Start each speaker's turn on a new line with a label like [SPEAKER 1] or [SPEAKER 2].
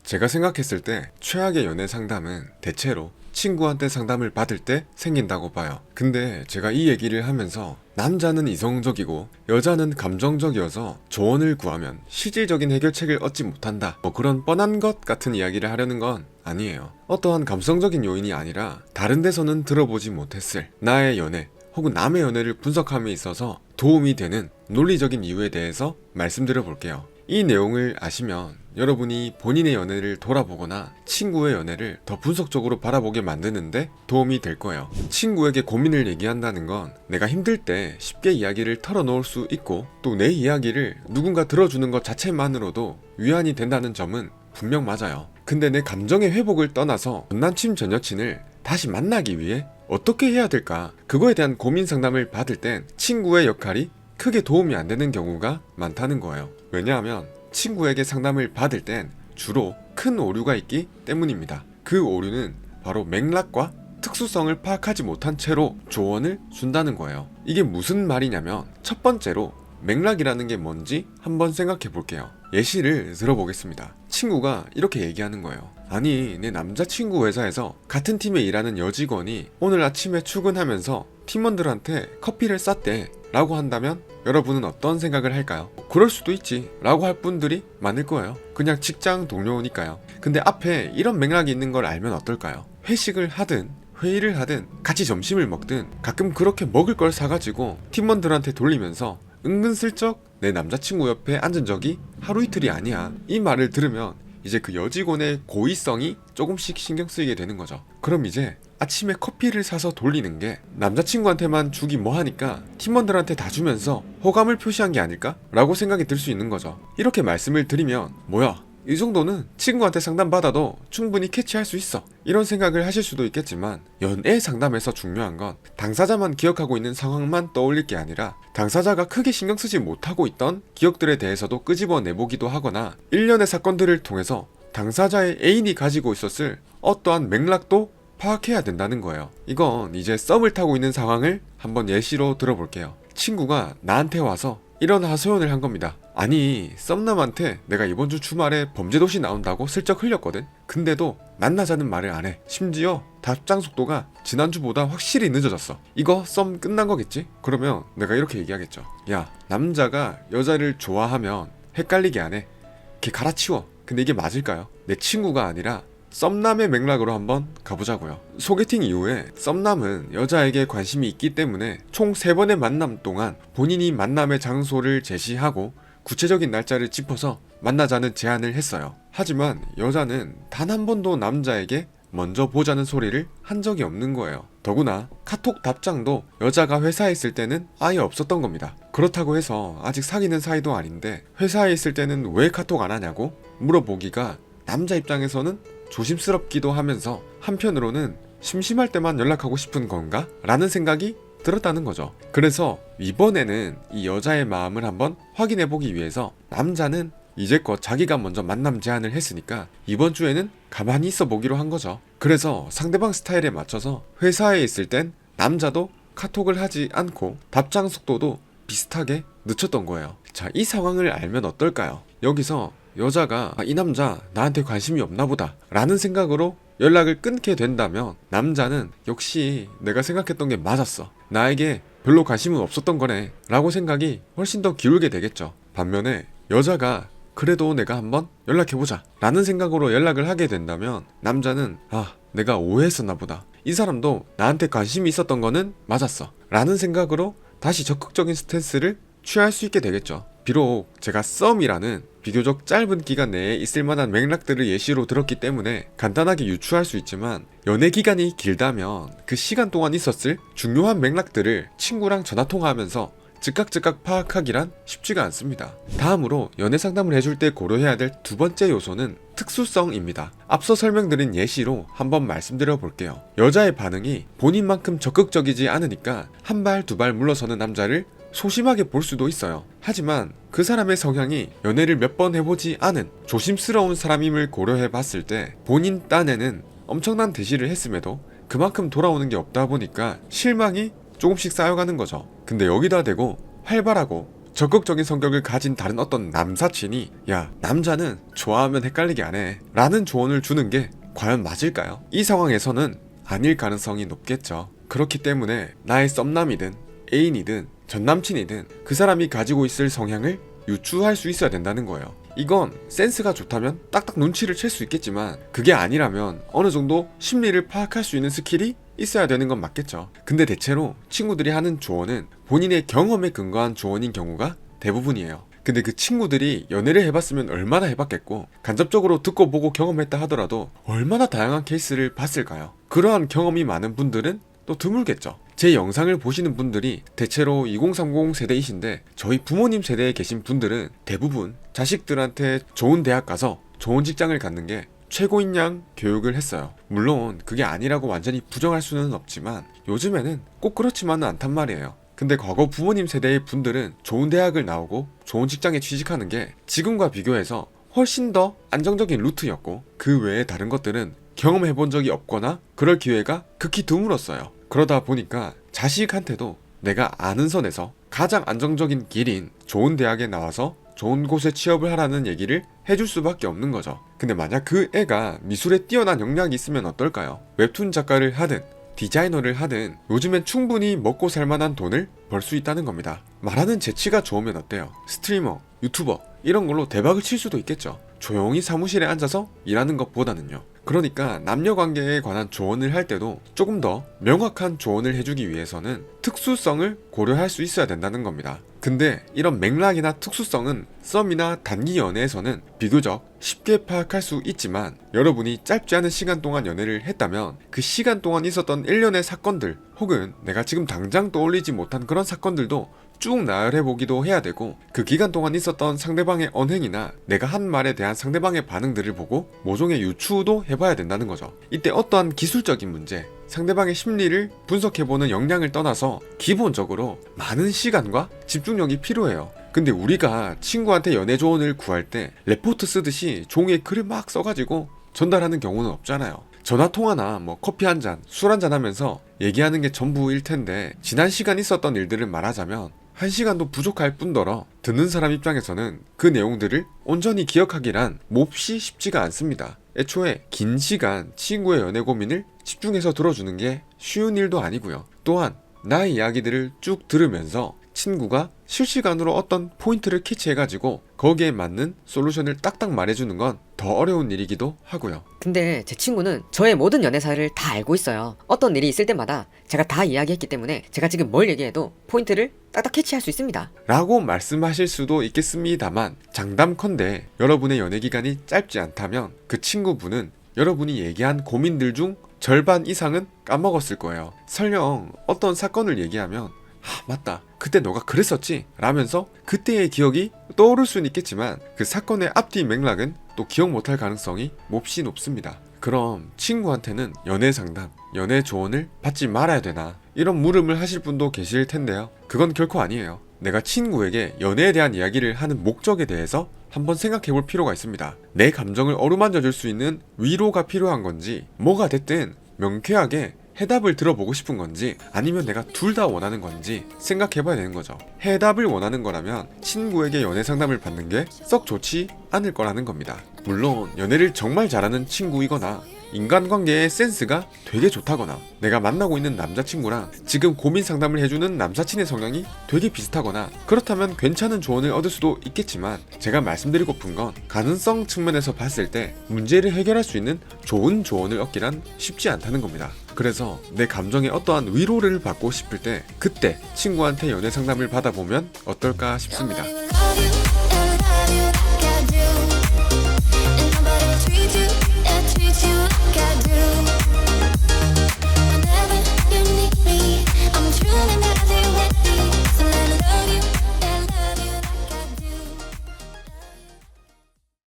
[SPEAKER 1] 제가 생각했을 때 최악의 연애 상담은 대체로 친구한테 상담을 받을 때 생긴다고 봐요. 근데 제가 이 얘기를 하면서 남자는 이성적이고 여자는 감정적이어서 조언을 구하면 실질적인 해결책을 얻지 못한다, 뭐 그런 뻔한 것 같은 이야기를 하려는 건 아니에요. 어떠한 감성적인 요인이 아니라 다른 데서는 들어보지 못했을 나의 연애 혹은 남의 연애를 분석함에 있어서 도움이 되는 논리적인 이유에 대해서 말씀드려 볼게요. 이 내용을 아시면 여러분이 본인의 연애를 돌아보거나 친구의 연애를 더 분석적으로 바라보게 만드는데 도움이 될 거예요. 친구에게 고민을 얘기한다는 건 내가 힘들 때 쉽게 이야기를 털어놓을 수 있고, 또 내 이야기를 누군가 들어주는 것 자체만으로도 위안이 된다는 점은 분명 맞아요. 근데 내 감정의 회복을 떠나서 전 남친 전 여친을 다시 만나기 위해 어떻게 해야 될까, 그거에 대한 고민 상담을 받을 땐 친구의 역할이 크게 도움이 안 되는 경우가 많다는 거예요. 왜냐하면 친구에게 상담을 받을 땐 주로 큰 오류가 있기 때문입니다. 그 오류는 바로 맥락과 특수성을 파악하지 못한 채로 조언을 준다는 거예요. 이게 무슨 말이냐면, 첫 번째로 맥락이라는 게 뭔지 한번 생각해 볼게요. 예시를 들어보겠습니다. 친구가 이렇게 얘기하는 거예요. 아니, 내 남자친구 회사에서 같은 팀에 일하는 여직원이 오늘 아침에 출근하면서 팀원들한테 커피를 쌌대 라고 한다면 여러분은 어떤 생각을 할까요? 그럴 수도 있지 라고 할 분들이 많을 거예요. 그냥 직장 동료니까요. 근데 앞에 이런 맥락이 있는 걸 알면 어떨까요? 회식을 하든 회의를 하든 같이 점심을 먹든 가끔 그렇게 먹을 걸 사가지고 팀원들한테 돌리면서 은근슬쩍 내 남자친구 옆에 앉은 적이 하루 이틀이 아니야, 이 말을 들으면 이제 그 여직원의 고의성이 조금씩 신경 쓰이게 되는 거죠. 그럼 이제 아침에 커피를 사서 돌리는 게 남자친구한테만 주기 뭐하니까 팀원들한테 다 주면서 호감을 표시한 게 아닐까? 라고 생각이 들 수 있는 거죠. 이렇게 말씀을 드리면 뭐야, 이 정도는 친구한테 상담받아도 충분히 캐치할 수 있어, 이런 생각을 하실 수도 있겠지만, 연애 상담에서 중요한 건 당사자만 기억하고 있는 상황만 떠올릴 게 아니라 당사자가 크게 신경 쓰지 못하고 있던 기억들에 대해서도 끄집어내보기도 하거나 일련의 사건들을 통해서 당사자의 애인이 가지고 있었을 어떠한 맥락도 파악해야 된다는 거예요. 이건 이제 썸을 타고 있는 상황을 한번 예시로 들어볼게요. 친구가 나한테 와서 이런 하소연을 한 겁니다. 아니, 썸남한테 내가 이번 주 주말에 범죄도시 나온다고 슬쩍 흘렸거든. 근데도 만나자는 말을 안 해. 심지어 답장 속도가 지난주보다 확실히 늦어졌어. 이거 썸 끝난 거겠지? 그러면 내가 이렇게 얘기하겠죠. 야, 남자가 여자를 좋아하면 헷갈리게 안 해. 걔 갈아치워. 근데 이게 맞을까요? 내 친구가 아니라 썸남의 맥락으로 한번 가보자고요. 소개팅 이후에 썸남은 여자에게 관심이 있기 때문에 총 3번의 만남 동안 본인이 만남의 장소를 제시하고 구체적인 날짜를 짚어서 만나자는 제안을 했어요. 하지만 여자는 단 한 번도 남자에게 먼저 보자는 소리를 한 적이 없는 거예요. 더구나 카톡 답장도 여자가 회사에 있을 때는 아예 없었던 겁니다. 그렇다고 해서 아직 사귀는 사이도 아닌데 회사에 있을 때는 왜 카톡 안 하냐고 물어보기가 남자 입장에서는 조심스럽기도 하면서 한편으로는 심심할 때만 연락하고 싶은 건가? 라는 생각이 들었다는 거죠. 그래서 이번에는 이 여자의 마음을 한번 확인해보기 위해서 남자는 이제껏 자기가 먼저 만남 제안을 했으니까 이번 주에는 가만히 있어 보기로 한 거죠. 그래서 상대방 스타일에 맞춰서 회사에 있을 땐 남자도 카톡을 하지 않고 답장 속도도 비슷하게 늦췄던 거예요. 자, 이 상황을 알면 어떨까요? 여기서 여자가 이 남자 나한테 관심이 없나 보다 라는 생각으로 연락을 끊게 된다면 남자는 역시 내가 생각했던 게 맞았어, 나에게 별로 관심은 없었던 거네 라고 생각이 훨씬 더 기울게 되겠죠. 반면에 여자가 그래도 내가 한번 연락해보자 라는 생각으로 연락을 하게 된다면 남자는 내가 오해했었나 보다, 이 사람도 나한테 관심이 있었던 거는 맞았어 라는 생각으로 다시 적극적인 스탠스를 취할 수 있게 되겠죠. 비록 제가 썸이라는 비교적 짧은 기간 내에 있을 만한 맥락들을 예시로 들었기 때문에 간단하게 유추할 수 있지만, 연애 기간이 길다면 그 시간 동안 있었을 중요한 맥락들을 친구랑 전화통화하면서 즉각 파악하기란 쉽지가 않습니다. 다음으로 연애 상담을 해줄 때 고려해야 될 두 번째 요소는 특수성입니다. 앞서 설명드린 예시로 한번 말씀드려 볼게요. 여자의 반응이 본인만큼 적극적이지 않으니까 한 발 두 발 물러서는 남자를 소심하게 볼 수도 있어요. 하지만 그 사람의 성향이 연애를 몇 번 해보지 않은 조심스러운 사람임을 고려해 봤을 때 본인 딴에는 엄청난 대시를 했음에도 그만큼 돌아오는 게 없다 보니까 실망이 조금씩 쌓여가는 거죠. 근데 여기다 대고 활발하고 적극적인 성격을 가진 다른 어떤 남사친이 야, 남자는 좋아하면 헷갈리게 안 해 라는 조언을 주는 게 과연 맞을까요? 이 상황에서는 아닐 가능성이 높겠죠. 그렇기 때문에 나의 썸남이든 애인이든 전남친이든 그 사람이 가지고 있을 성향을 유추할 수 있어야 된다는 거예요. 이건 센스가 좋다면 딱딱 눈치를 챌 수 있겠지만 그게 아니라면 어느 정도 심리를 파악할 수 있는 스킬이 있어야 되는 건 맞겠죠. 근데 대체로 친구들이 하는 조언은 본인의 경험에 근거한 조언인 경우가 대부분이에요. 근데 그 친구들이 연애를 해봤으면 얼마나 해봤겠고 간접적으로 듣고 보고 경험했다 하더라도 얼마나 다양한 케이스를 봤을까요? 그러한 경험이 많은 분들은 또 드물겠죠. 제 영상을 보시는 분들이 대체로 2030 세대이신데 저희 부모님 세대에 계신 분들은 대부분 자식들한테 좋은 대학 가서 좋은 직장을 갖는 게 최고인 양 교육을 했어요. 물론 그게 아니라고 완전히 부정할 수는 없지만 요즘에는 꼭 그렇지만은 않단 말이에요. 근데 과거 부모님 세대의 분들은 좋은 대학을 나오고 좋은 직장에 취직하는 게 지금과 비교해서 훨씬 더 안정적인 루트였고 그 외에 다른 것들은 경험해본 적이 없거나 그럴 기회가 극히 드물었어요. 그러다 보니까 자식한테도 내가 아는 선에서 가장 안정적인 길인 좋은 대학에 나와서 좋은 곳에 취업을 하라는 얘기를 해줄 수밖에 없는 거죠. 근데 만약 그 애가 미술에 뛰어난 역량이 있으면 어떨까요? 웹툰 작가를 하든 디자이너를 하든 요즘엔 충분히 먹고 살만한 돈을 벌 수 있다는 겁니다. 말하는 재치가 좋으면 어때요? 스트리머, 유튜버 이런 걸로 대박을 칠 수도 있겠죠. 조용히 사무실에 앉아서 일하는 것보다는요. 그러니까 남녀관계에 관한 조언을 할 때도 조금 더 명확한 조언을 해주기 위해서는 특수성을 고려할 수 있어야 된다는 겁니다. 근데 이런 맥락이나 특수성은 썸이나 단기 연애에서는 비교적 쉽게 파악할 수 있지만 여러분이 짧지 않은 시간 동안 연애를 했다면 그 시간 동안 있었던 일련의 사건들 혹은 내가 지금 당장 떠올리지 못한 그런 사건들도 쭉 나열해보기도 해야 되고 그 기간 동안 있었던 상대방의 언행이나 내가 한 말에 대한 상대방의 반응들을 보고 모종의 유추도 해봐야 된다는 거죠. 이때 어떠한 기술적인 문제, 상대방의 심리를 분석해보는 역량을 떠나서 기본적으로 많은 시간과 집중력이 필요해요. 근데 우리가 친구한테 연애 조언을 구할 때 레포트 쓰듯이 종이에 글을 막 써가지고 전달하는 경우는 없잖아요. 전화통화나 커피 한 잔, 술 한 잔 하면서 얘기하는 게 전부일 텐데 지난 시간 있었던 일들을 말하자면 1시간도 부족할 뿐더러 듣는 사람 입장에서는 그 내용들을 온전히 기억하기란 몹시 쉽지가 않습니다. 애초에 긴 시간 친구의 연애 고민을 집중해서 들어주는 게 쉬운 일도 아니고요. 또한 나의 이야기들을 쭉 들으면서 친구가 실시간으로 어떤 포인트를 캐치해가지고 거기에 맞는 솔루션을 딱딱 말해주는 건 더 어려운 일이기도 하고요.
[SPEAKER 2] 근데 제 친구는 저의 모든 연애사를 다 알고 있어요. 어떤 일이 있을 때마다 제가 다 이야기했기 때문에 제가 지금 뭘 얘기해도 포인트를 딱딱 캐치할 수 있습니다.
[SPEAKER 1] 라고 말씀하실 수도 있겠습니다만 장담컨대 여러분의 연애기간이 짧지 않다면 그 친구분은 여러분이 얘기한 고민들 중 절반 이상은 까먹었을 거예요. 설령 어떤 사건을 얘기하면 맞다, 그때 너가 그랬었지 라면서 그때의 기억이 떠오를 수는 있겠지만 그 사건의 앞뒤 맥락은 또 기억 못할 가능성이 몹시 높습니다. 그럼 친구한테는 연애 상담, 연애 조언을 받지 말아야 되나 이런 물음을 하실 분도 계실 텐데요. 그건 결코 아니에요. 내가 친구에게 연애에 대한 이야기를 하는 목적에 대해서 한번 생각해 볼 필요가 있습니다. 내 감정을 어루만져 줄 수 있는 위로가 필요한 건지 뭐가 됐든 명쾌하게 해답을 들어보고 싶은 건지 아니면 내가 둘 다 원하는 건지 생각해봐야 되는 거죠. 해답을 원하는 거라면 친구에게 연애 상담을 받는 게 썩 좋지 않을 거라는 겁니다. 물론 연애를 정말 잘하는 친구이거나 인간관계의 센스가 되게 좋다거나 내가 만나고 있는 남자친구랑 지금 고민 상담을 해주는 남사친의 성향이 되게 비슷하거나 그렇다면 괜찮은 조언을 얻을 수도 있겠지만 제가 말씀드리고픈 건 가능성 측면에서 봤을 때 문제를 해결할 수 있는 좋은 조언을 얻기란 쉽지 않다는 겁니다. 그래서 내 감정에 어떠한 위로를 받고 싶을 때 그때 친구한테 연애 상담을 받아보면 어떨까 싶습니다.